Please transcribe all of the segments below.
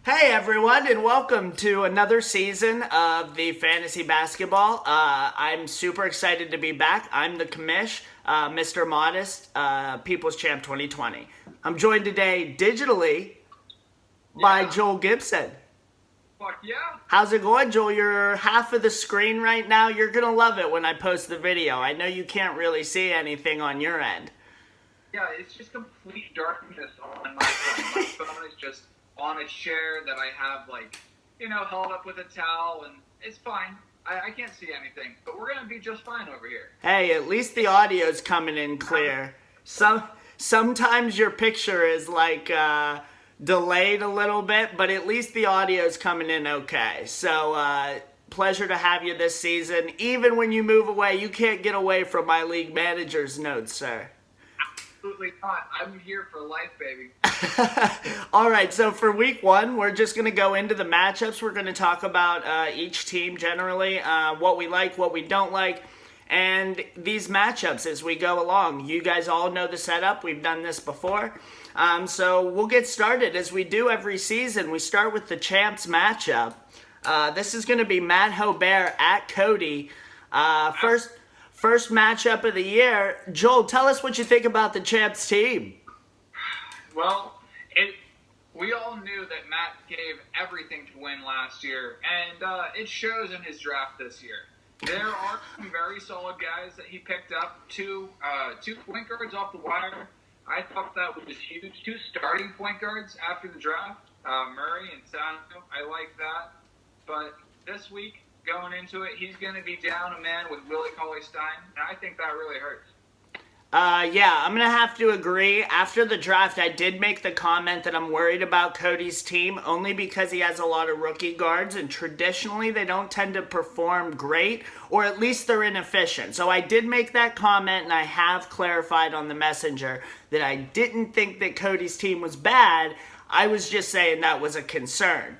Hey everyone, and welcome to another season of the Fantasy Basketball. I'm super excited to be back. I'm the commish, Mr. Modest, People's Champ 2020. I'm joined today digitally by Yeah, Joel Gibson. fuck yeah. How's it going, Joel? You're half of the screen right now. You're gonna love it when I post the video. I know you can't really see anything on your end. Yeah, it's just complete darkness on my phone. My phone is just on a chair that I have, held up with a towel, and it's fine. I can't see anything, but we're gonna be just fine over here. Hey, at least the audio's coming in clear. Sometimes your picture is delayed a little bit, but at least the audio's coming in okay. So pleasure to have you this season. Even when you move away, you can't get away from my league manager's notes, sir. Absolutely not. I'm here for life, baby. All right, so for week one, we're just going to go into the matchups. We're going to talk about each team generally, what we like, what we don't like, and these matchups as we go along. You guys all know the setup. We've done this before. So we'll get started as we do every season. We start with the champs matchup. This is going to be Matt Hobert at Cody. First matchup of the year. Joel, tell us what you think about the champs team. Well, we all knew that Matt gave everything to win last year, and it shows in his draft this year. There are some very solid guys that he picked up. Two point guards off the wire. I thought that was huge. Two starting point guards after the draft, Murray and Sano. I like that. But this week, going into it, he's going to be down a man with Willie Cauley-Stein, and I think that really hurts. Yeah, I'm going to have to agree. After the draft, I did make the comment that I'm worried about Cody's team only because he has a lot of rookie guards, and traditionally they don't tend to perform great, or at least they're inefficient. So I did make that comment, and I have clarified on the messenger that I didn't think that Cody's team was bad. I was just saying that was a concern.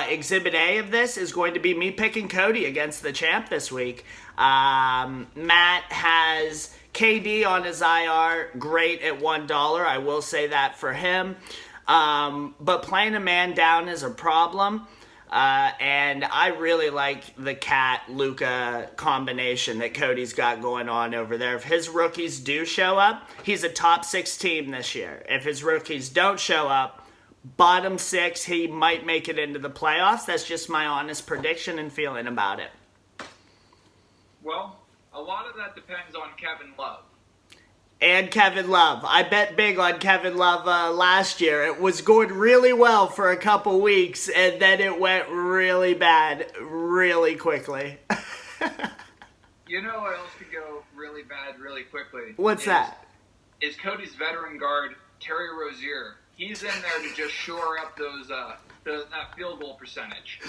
Exhibit A of this is going to be me picking Cody against the champ this week. Matt has KD on his IR, great at $1. I will say that for him. But playing a man down is a problem. And I really like the Cat-Luka combination that Cody's got going on over there. If his rookies do show up, he's a top 6 team this year. If his rookies don't show up, bottom 6, he might make it into the playoffs. That's just my honest prediction and feeling about it. Well, a lot of that depends on Kevin Love. And Kevin Love. I bet big on Kevin Love last year. It was going really well for a couple weeks, and then it went really bad really quickly. You know what else could go really bad really quickly? What's that? Is Cody's veteran guard, Terry Rozier. He's in there to just shore up that field goal percentage.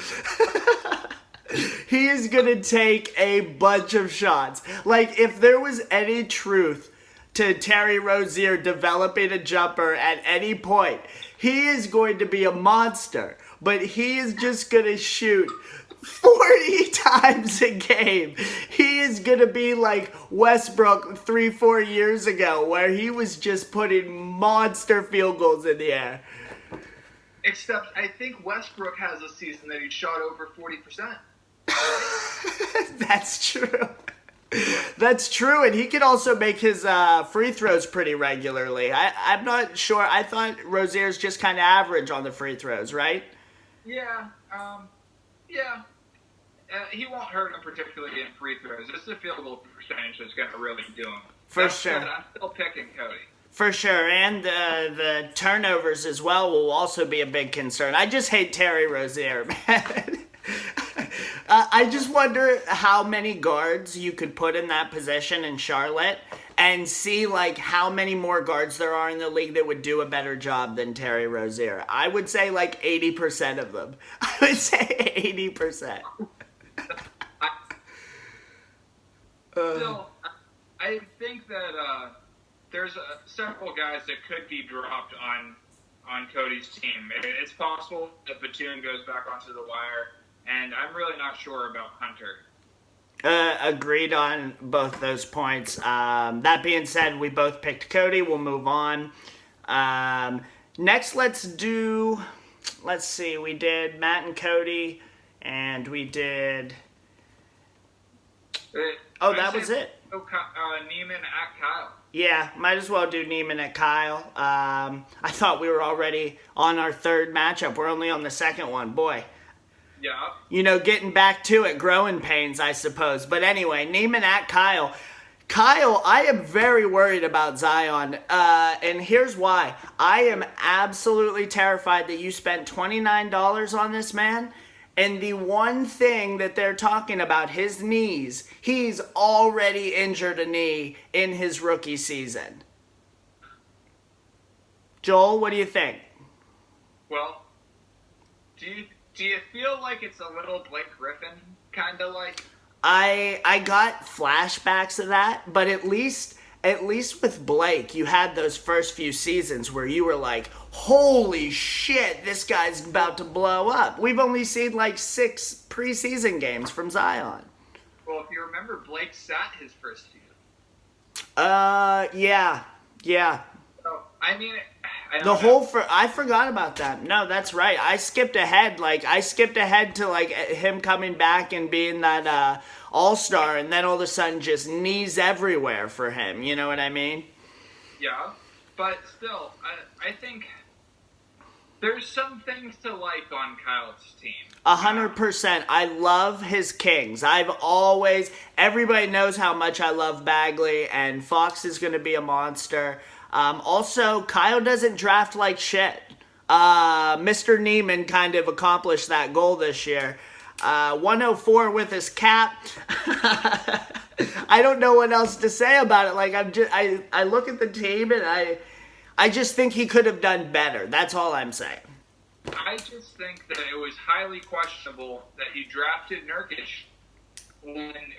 He is going to take a bunch of shots. Like, if there was any truth to Terry Rozier developing a jumper at any point, he is going to be a monster. But he is just going to shoot 40 times a game. He is going to be like Westbrook 3-4 years ago, where he was just putting monster field goals in the air. Except I think Westbrook has a season that he shot over 40%. That's true. That's true, and he can also make his free throws pretty regularly. I'm not sure. I thought Rozier's just kind of average on the free throws, right? Yeah, yeah. He won't hurt him particularly in free throws. It's the field goal percentage that's going to really do him. For sure. Good. I'm still picking Cody. For sure, and the turnovers as well will also be a big concern. I just hate Terry Rozier, man. I just wonder how many guards you could put in that position in Charlotte and see like how many more guards there are in the league that would do a better job than Terry Rozier. I would say like 80% of them. I would say 80%. Still, I think that there's several guys that could be dropped on Cody's team. It's possible that Batum goes back onto the wire, and I'm really not sure about Hunter. Agreed on both those points. That being said, we both picked Cody. We'll move on. Next, let's do let's see, we did Matt and Cody, and we did. Oh, that was it. Neiman at Kyle. Yeah, might as well do Neiman at Kyle. I thought we were already on our third matchup. We're only on the second one. Boy. Yeah. Getting back to it, growing pains, I suppose. But anyway, Neiman at Kyle. Kyle, I am very worried about Zion, and here's why. I am absolutely terrified that you spent $29 on this man, and the one thing that they're talking about, his knees, he's already injured a knee in his rookie season. Joel, what do you think? Well, do you feel like it's a little Blake Griffin kind of like? I got flashbacks of that, but at least with Blake, you had those first few seasons where you were like, holy shit, this guy's about to blow up. We've only seen like 6 preseason games from Zion. Well, if you remember, Blake sat his first season. Yeah. So, I mean, I forgot about that. No, that's right. I skipped ahead to like him coming back and being that all-star, and then all of a sudden just knees everywhere for him. You know what I mean? Yeah, but still, I think there's some things to like on Kyle's team. 100%. I love his Kings. Everybody knows how much I love Bagley, and Fox is going to be a monster. Also, Kyle doesn't draft like shit. Mr. Neiman kind of accomplished that goal this year. 104 with his cap. I don't know what else to say about it. Like, I look at the team and I just think he could have done better. That's all I'm saying. I just think that it was highly questionable that he drafted Nurkic,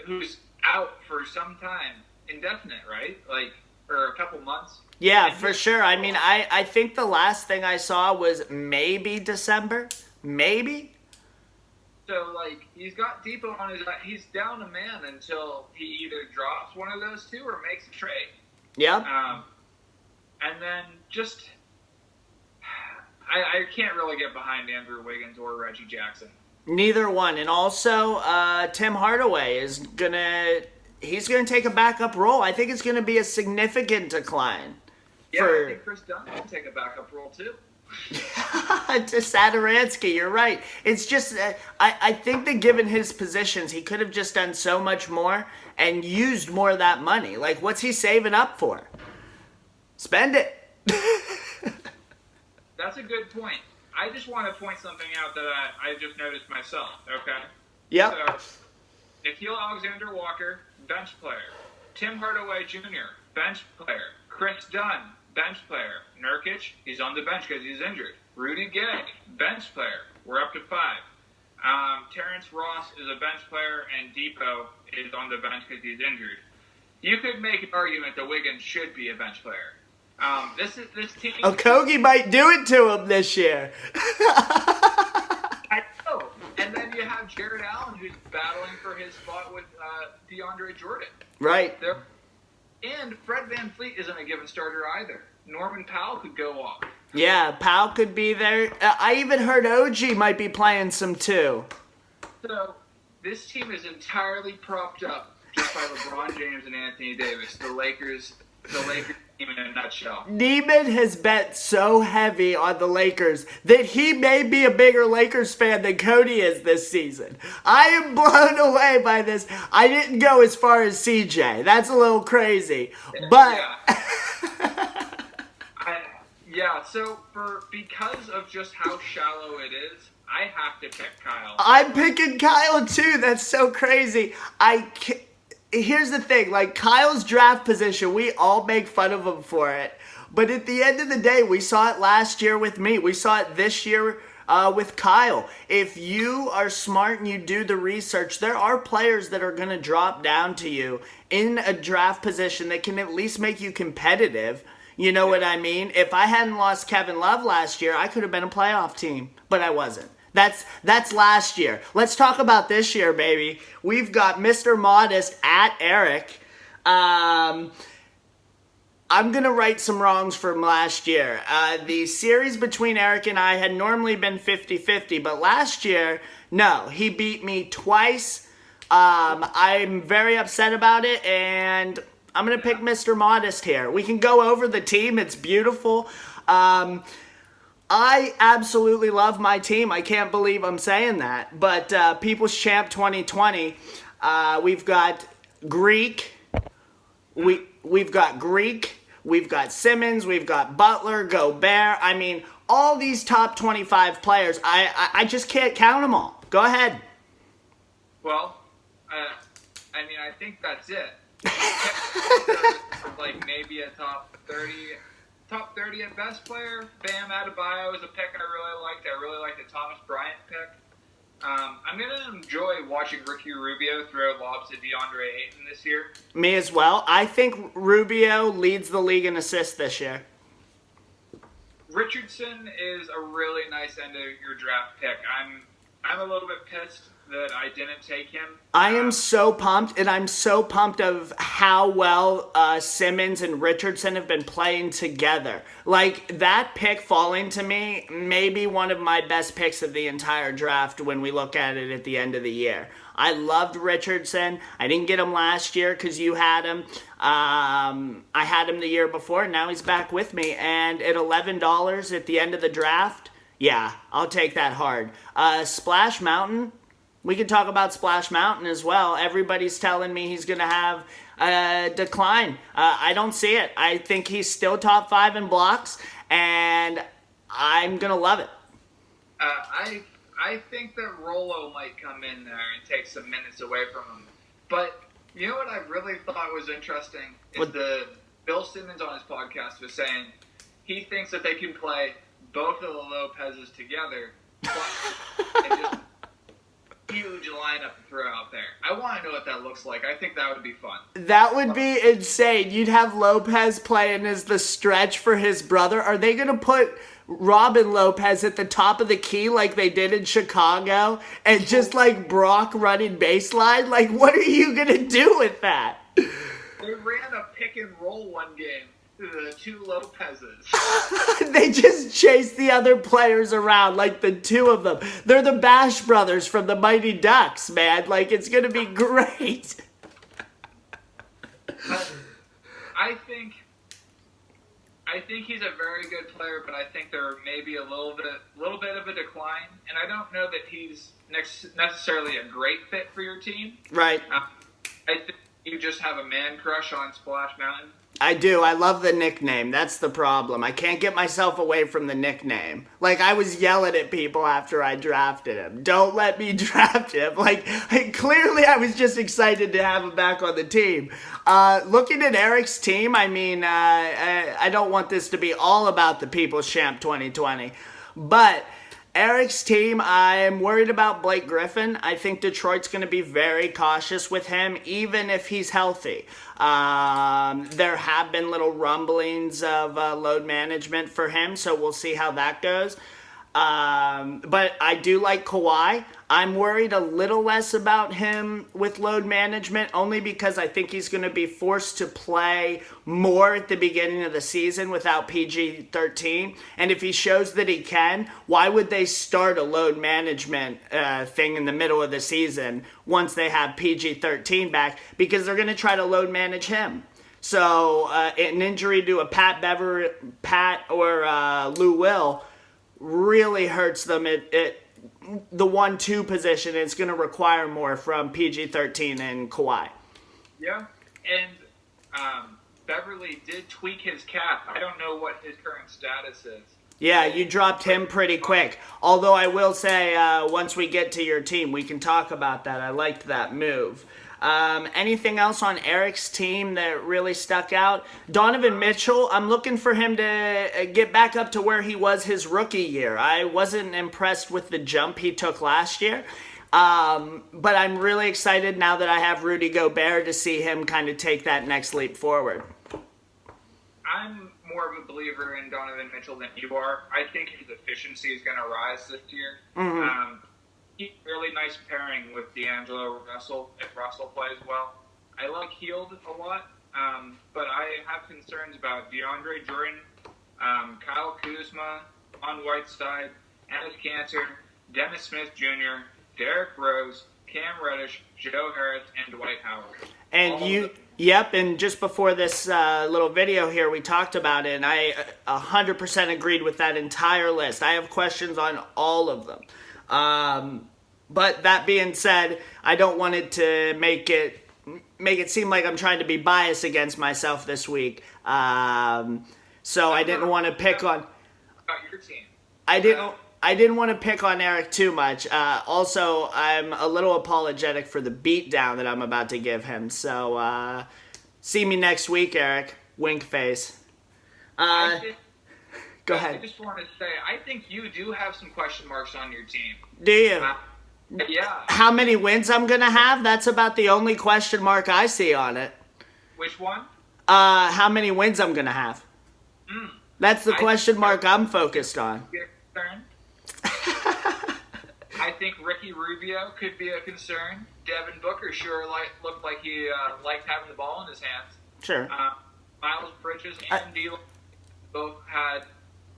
who's out for some time, indefinite, right? Like, or a couple months. Yeah, for sure. I mean, I think the last thing I saw was maybe December. Maybe. So, like, he's got Depot on his... He's down a man until he either drops one of those two or makes a trade. Yep. And then just... I can't really get behind Andrew Wiggins or Reggie Jackson. Neither one. And also, Tim Hardaway is he's going to take a backup role. I think it's going to be a significant decline. Yeah, I think Chris Dunn will take a backup role, too. To Satoransky, you're right. It's just, I think that given his positions, he could have just done so much more and used more of that money. Like, what's he saving up for? Spend it. That's a good point. I just want to point something out that I just noticed myself, okay? Yep. So, Nickeil Alexander-Walker, bench player. Tim Hardaway Jr., bench player. Chris Dunn, bench player. Nurkic, he's on the bench because he's injured. Rudy Gay, bench player. We're up to 5. Terrence Ross is a bench player, and Depot is on the bench because he's injured. You could make an argument that Wiggins should be a bench player. This team... Okogie might do it to him this year. I know. And then you have Jared Allen, who's battling for his spot with DeAndre Jordan. Right. And Fred VanVleet isn't a given starter either. Norman Powell could go off. Yeah, Powell could be there. I even heard OG might be playing some too. So, this team is entirely propped up just by LeBron James and Anthony Davis. The Lakers team in a nutshell. Neiman has bet so heavy on the Lakers that he may be a bigger Lakers fan than Cody is this season. I am blown away by this. I didn't go as far as CJ. That's a little crazy. But... Yeah, so because of just how shallow it is, I have to pick Kyle. I'm picking Kyle too. That's so crazy. Here's the thing, like Kyle's draft position, we all make fun of him for it. But at the end of the day, we saw it last year with me. We saw it this year with Kyle. If you are smart and you do the research, there are players that are going to drop down to you in a draft position that can at least make you competitive. You know what I mean? If I hadn't lost Kevin Love last year, I could have been a playoff team, but I wasn't. That's last year. Let's talk about this year, baby. We've got Mr. Modest at Eric. I I'm going to right some wrongs from last year. The series between Eric and I had normally been 50-50, but last year, no, he beat me twice. I'm very upset about it, and I'm going to pick Mr. Modest here. We can go over the team. It's beautiful. I absolutely love my team. I can't believe I'm saying that. But People's Champ 2020, we've got Greek. We've got Greek. We've got Simmons. We've got Butler, Gobert. I mean, all these top 25 players. I just can't count them all. Go ahead. Well, I think that's it. Like maybe a top 30 at best player. Bam Adebayo is a pick I really liked. I really liked the Thomas Bryant pick. I'm going to enjoy watching Ricky Rubio throw lobs to DeAndre Ayton this year. Me as well. I think Rubio leads the league in assists this year. Richardson is a really nice end of your draft pick. I'm a little bit pissed that I didn't take him. I am so pumped, and I'm so pumped of how well Simmons and Richardson have been playing together. Like, that pick falling to me, maybe one of my best picks of the entire draft when we look at it at the end of the year. I loved Richardson. I didn't get him last year because you had him. I had him the year before, and now he's back with me. And at $11 at the end of the draft, yeah, I'll take that hard. Splash Mountain. We can talk about Splash Mountain as well. Everybody's telling me he's going to have a decline. I don't see it. I think he's still top 5 in blocks, and I'm going to love it. I think that Rolo might come in there and take some minutes away from him. But you know what I really thought was interesting is the Bill Simmons on his podcast was saying he thinks that they can play both of the Lopez's together. And just huge lineup to throw out there. I want to know what that looks like. I think that would be fun. That would be insane. You'd have Lopez playing as the stretch for his brother. Are they going to put Robin Lopez at the top of the key like they did in Chicago and just like Brock running baseline? Like, what are you going to do with that? They ran a pick and roll one game. The two Lopez's. They just chase the other players around, like the two of them. They're the Bash Brothers from the Mighty Ducks, man. Like, it's going to be great. I think he's a very good player, but I think there may be a little bit of a decline, and I don't know that he's necessarily a great fit for your team. Right. I think you just have a man crush on Splash Mountain. I do. I love the nickname. That's the problem. I can't get myself away from the nickname. Like, I was yelling at people after I drafted him. Don't let me draft him. Like clearly I was just excited to have him back on the team. Looking at Eric's team, I mean, I don't want this to be all about the People's Champ 2020. But Eric's team, I'm worried about Blake Griffin. I think Detroit's going to be very cautious with him, even if he's healthy. There have been little rumblings of load management for him, so we'll see how that goes. But I do like Kawhi. I'm worried a little less about him with load management, only because I think he's going to be forced to play more at the beginning of the season without PG-13. And if he shows that he can, why would they start a load management thing in the middle of the season once they have PG-13 back? Because they're going to try to load manage him. So an injury to a Pat or Lou Will really hurts them at the 1-2 position. It's going to require more from PG-13 and Kawhi. Yeah, and Beverly did tweak his cap. I don't know what his current status is. Yeah, you dropped him pretty quick. Although I will say, once we get to your team, we can talk about that. I liked that move. Anything else on Eric's team that really stuck out? Donovan Mitchell, I'm looking for him to get back up to where he was his rookie year. I wasn't impressed with the jump he took last year. But I'm really excited now that I have Rudy Gobert to see him kind of take that next leap forward. I'm more of a believer in Donovan Mitchell than you are. I think his efficiency is going to rise this year. Mm-hmm. He's really nice pairing with D'Angelo Russell if Russell plays well. I like Hield a lot. but I have concerns about DeAndre Jordan, Kyle Kuzma on Whiteside, Enes Kanter, Dennis Smith Jr., Derrick Rose, Cam Reddish, Joe Harris, and Dwight Howard. And yep, and just before this little video here, we talked about it, and I 100% agreed with that entire list. I have questions on all of them. But that being said, I don't want it to make it seem like I'm trying to be biased against myself this week. So I didn't want to pick on... About your team. I didn't want to pick on Eric too much. Also, I'm a little apologetic for the beatdown that I'm about to give him. So, see me next week, Eric. Wink face. Go ahead. I just want to say, I think you do have some question marks on your team. Do you? Yeah. How many wins I'm going to have? That's about the only question mark I see on it. Which one? How many wins I'm going to have. That's the question mark I'm focused on. I think Ricky Rubio could be a concern. Devin Booker sure looked like he liked having the ball in his hands. Sure. Miles Bridges and D'Lo both had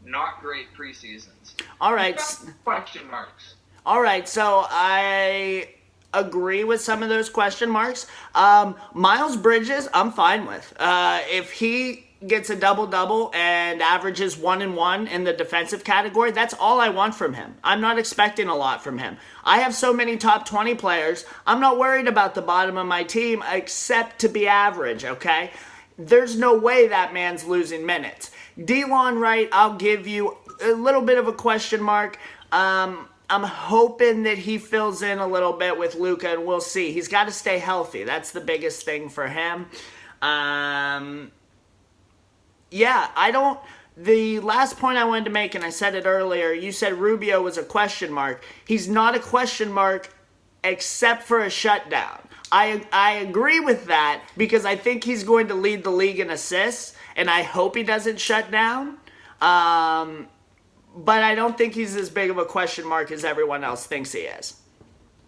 not great preseasons. All right. Question marks. All right, so I agree with some of those question marks. Miles Bridges, I'm fine with. If he gets a double-double and averages 1-1 in the defensive category, that's all I want from him. I'm not expecting a lot from him. I have so many top 20 players, I'm not worried about the bottom of my team except to be average, okay? There's no way that man's losing minutes. Delon Wright, I'll give you a little bit of a question mark. I'm hoping that he fills in a little bit with Luka, and we'll see. He's got to stay healthy. That's the biggest thing for him. The last point I wanted to make, and I said it earlier, you said Rubio was a question mark. He's not a question mark except for a shutdown. I agree with that because I think he's going to lead the league in assists, and I hope he doesn't shut down. But I don't think he's as big of a question mark as everyone else thinks he is.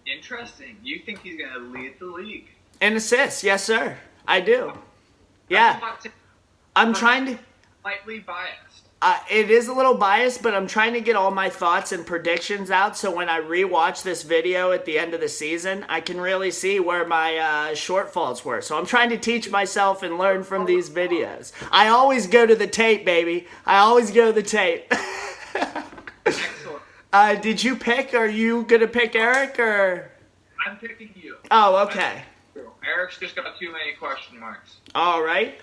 Interesting. You think he's going to lead the league? In assists, yes, sir. I do. Yeah. I'm trying to... Slightly biased. It is a little biased, but I'm trying to get all my thoughts and predictions out so when I rewatch this video at the end of the season, I can really see where my shortfalls were. So I'm trying to teach myself and learn from these videos. I always go to the tape, baby. I always go to the tape. Excellent. Did you pick? Are you going to pick Eric or? I'm picking you. Oh, okay. Eric's just got too many question marks. All right.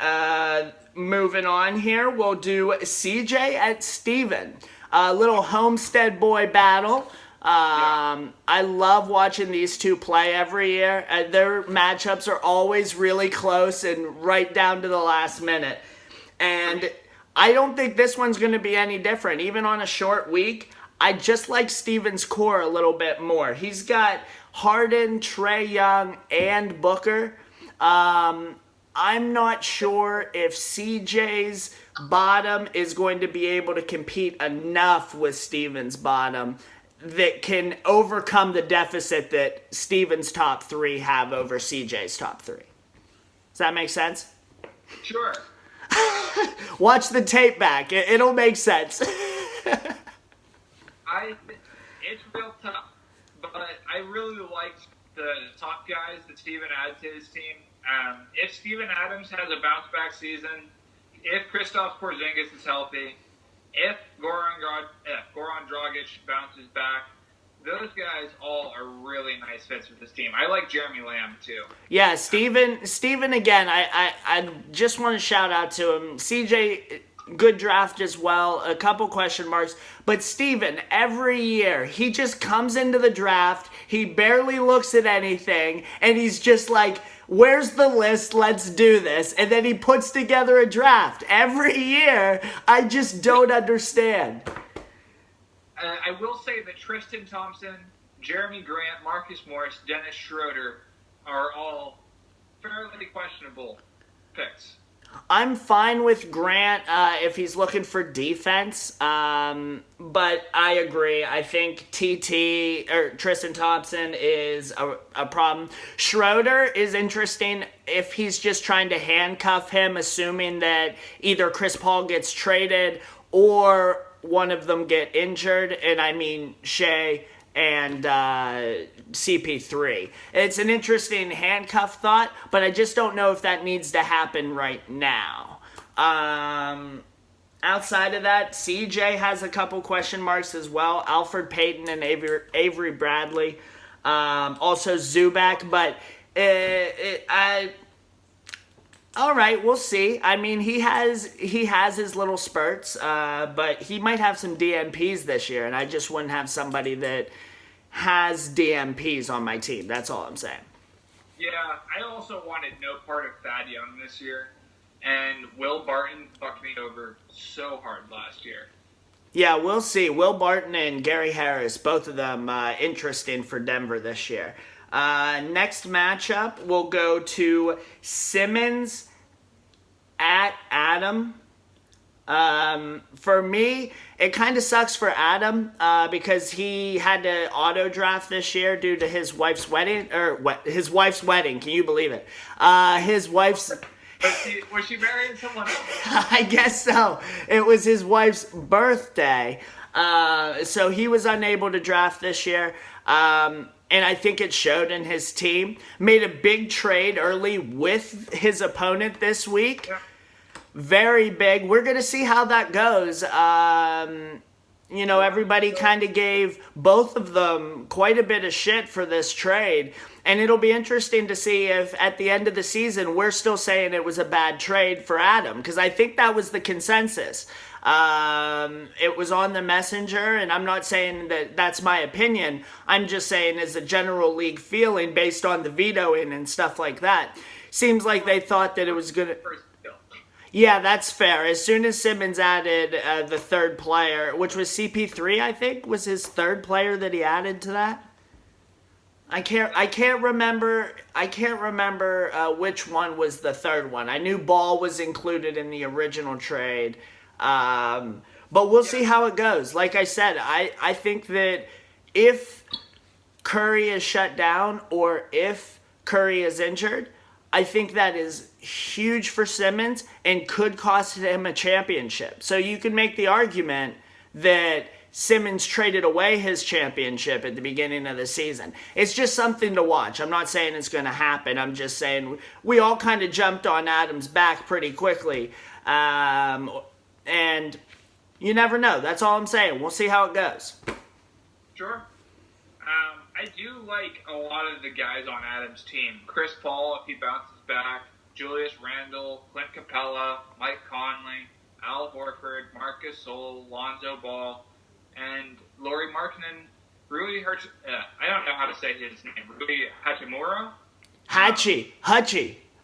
Moving on here, we'll do CJ at Steven. A little Homestead boy battle. I love watching these two play every year. Their matchups are always really close and right down to the last minute. And I don't think this one's going to be any different. Even on a short week, I just like Steven's core a little bit more. He's got Harden, Trae Young, and Booker. I'm not sure if CJ's bottom is going to be able to compete enough with Steven's bottom that can overcome the deficit that Steven's top three have over CJ's top three. Does that make sense? Sure. Watch the tape back. It'll make sense. It's real tough, but I really liked the top guys that Steven added to his team. If Steven Adams has a bounce-back season, if Kristaps Porzingis is healthy, if Goran Dragic bounces back, those guys all are really nice fits with this team. I like Jeremy Lamb, too. Yeah, Steven again, I just want to shout out to him. CJ, good draft as well, a couple question marks. But Steven, every year, he just comes into the draft, he barely looks at anything, and he's just like, where's the list? Let's do this. And then he puts together a draft. Every year, I just don't understand. I will say that Tristan Thompson, Jeremy Grant, Marcus Morris, Dennis Schroeder are all fairly questionable picks. I'm fine with Grant if he's looking for defense, but I agree. I think TT or Tristan Thompson is a problem. Schroeder is interesting if he's just trying to handcuff him, assuming that either Chris Paul gets traded or one of them get injured, and I mean Shea and CP3. It's an interesting handcuff thought, but I just don't know if that needs to happen right now. Outside of that, CJ has a couple question marks as well. Alfred Payton and Avery Bradley. Also Zubac, but all right, we'll see. I mean, he has his little spurts, but he might have some DMPs this year, and I just wouldn't have somebody that has DMPs on my team. That's all I'm saying. Yeah, I also wanted no part of Thad Young this year, and Will Barton fucked me over so hard last year. Yeah, we'll see. Will Barton and Gary Harris, both of them interesting for Denver this year. Next matchup, we'll go to Simmons at Adam. For me, it kind of sucks for Adam because he had to auto draft this year due to his wife's wedding. His wife's wedding. Can you believe it? His wife's... Was she marrying someone else? I guess so. It was his wife's birthday. So he was unable to draft this year. And I think it showed in his team. Made a big trade early with his opponent this week. Yeah. Very big. We're going to see how that goes. Everybody kind of gave both of them quite a bit of shit for this trade. And it'll be interesting to see if at the end of the season we're still saying it was a bad trade for Adam. Because I think that was the consensus. It was on the messenger, and I'm not saying that that's my opinion. I'm just saying as a general league feeling based on the vetoing and stuff like that. Seems like they thought that it was going to... Yeah, that's fair. As soon as Simmons added the third player, which was CP3, I think, was his third player that he added to that. I can't remember which one was the third one. I knew Ball was included in the original trade. But we'll see how it goes. Like I said, I think that if Curry is shut down or if Curry is injured, I think that is huge for Simmons and could cost him a championship. So you can make the argument that Simmons traded away his championship at the beginning of the season. It's just something to watch. I'm not saying it's going to happen. I'm just saying we all kind of jumped on Adam's back pretty quickly. And you never know. That's all I'm saying. We'll see how it goes. Sure. I do like a lot of the guys on Adam's team. Chris Paul, if he bounces back, Julius Randle, Clint Capella, Mike Conley, Al Horford, Marcus Sol, Lonzo Ball, and Lauri Markkanen, Rui I don't know how to say his name. Rui Hachimura? Hutchie.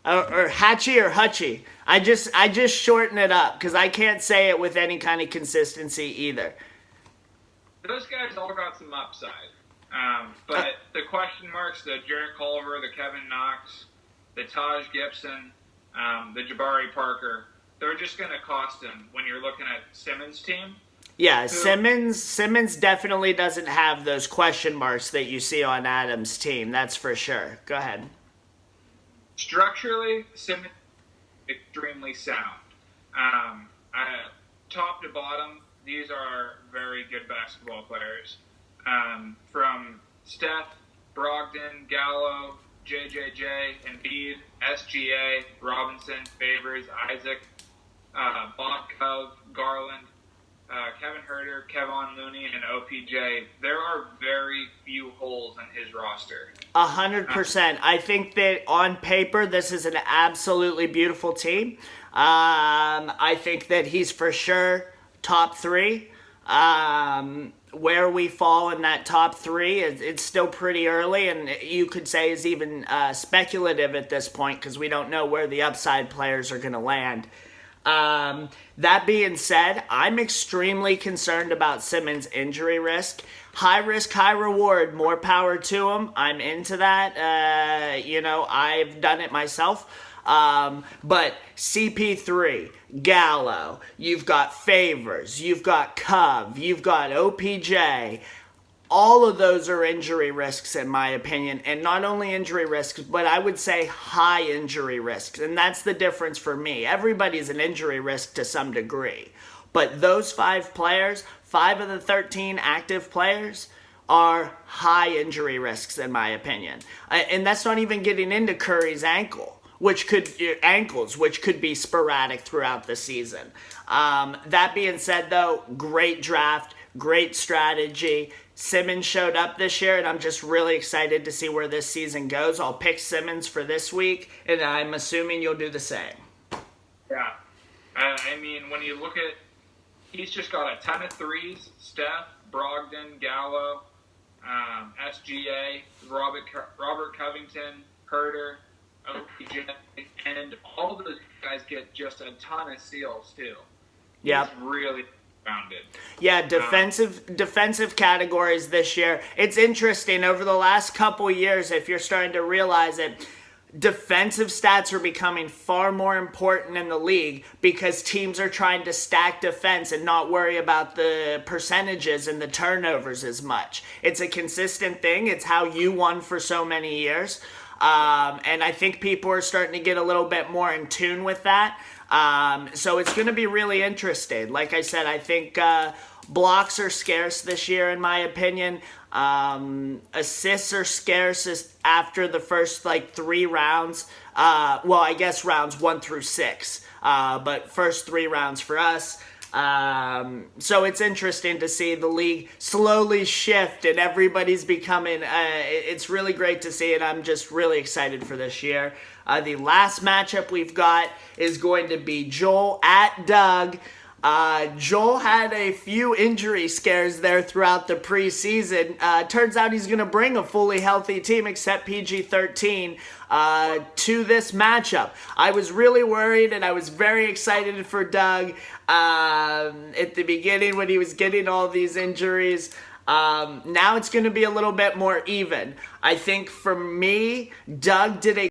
Or Hatchie or Hutchie. I just shorten it up because I can't say it with any kind of consistency either. Those guys all got some upside. But the question marks, the Jarrett Culver, the Kevin Knox, the Taj Gibson, the Jabari Parker, they're just going to cost him when you're looking at Simmons' team. Yeah, Simmons definitely doesn't have those question marks that you see on Adam's team. That's for sure. Go ahead. Structurally, Simmons is extremely sound. Top to bottom, these are very good basketball players. From Steph, Brogdon, Gallo, JJJ, Embiid, SGA, Robinson, Favors, Isaac, Bob Cove, Garland, Kevin Huerter, Kevon Looney, and OPJ. There are very few holes in his roster. 100%. I think that on paper, this is an absolutely beautiful team. I think that he's for sure top three. Where we fall in that top three, it's still pretty early, and you could say is even speculative at this point because we don't know where the upside players are going to land. That being said, I'm extremely concerned about Simmons' injury risk. High risk, high reward, more power to him. I'm into that. I've done it myself. But CP3, Gallo, you've got Favors, you've got Cove, you've got OPJ. All of those are injury risks, in my opinion, and not only injury risks, but I would say high injury risks, and that's the difference for me. Everybody's an injury risk to some degree, but those 5 players, 5 of the 13 active players, are high injury risks, in my opinion. And that's not even getting into Curry's ankles, which could be sporadic throughout the season. That being said, though, great draft, great strategy. Simmons showed up this year, and I'm just really excited to see where this season goes. I'll pick Simmons for this week, and I'm assuming you'll do the same. Yeah. I mean, when you look at, he's just got a ton of threes. Steph, Brogdon, Gallo, SGA, Robert Covington, Herter, OPJ, and all of those guys get just a ton of steals, too. Yeah. He's really founded. Yeah, defensive categories this year. It's interesting over the last couple years, if you're starting to realize it, defensive stats are becoming far more important in the league because teams are trying to stack defense and not worry about the percentages and the turnovers as much. It's a consistent thing. It's how you won for so many years. And I think people are starting to get a little bit more in tune with that. So it's going to be really interesting. Like I said, I think blocks are scarce this year, in my opinion. Assists are scarce after the first 3 rounds. Well, I guess rounds 1 through 6. But first 3 rounds for us. So it's interesting to see the league slowly shift and everybody's becoming, it's really great to see it. I'm just really excited for this year. The last matchup we've got is going to be Joel at Doug. Joel had a few injury scares there throughout the preseason. Turns out he's going to bring a fully healthy team except PG-13 to this matchup. I was really worried and I was very excited for Doug at the beginning when he was getting all these injuries. Now it's going to be a little bit more even. I think for me, Doug did a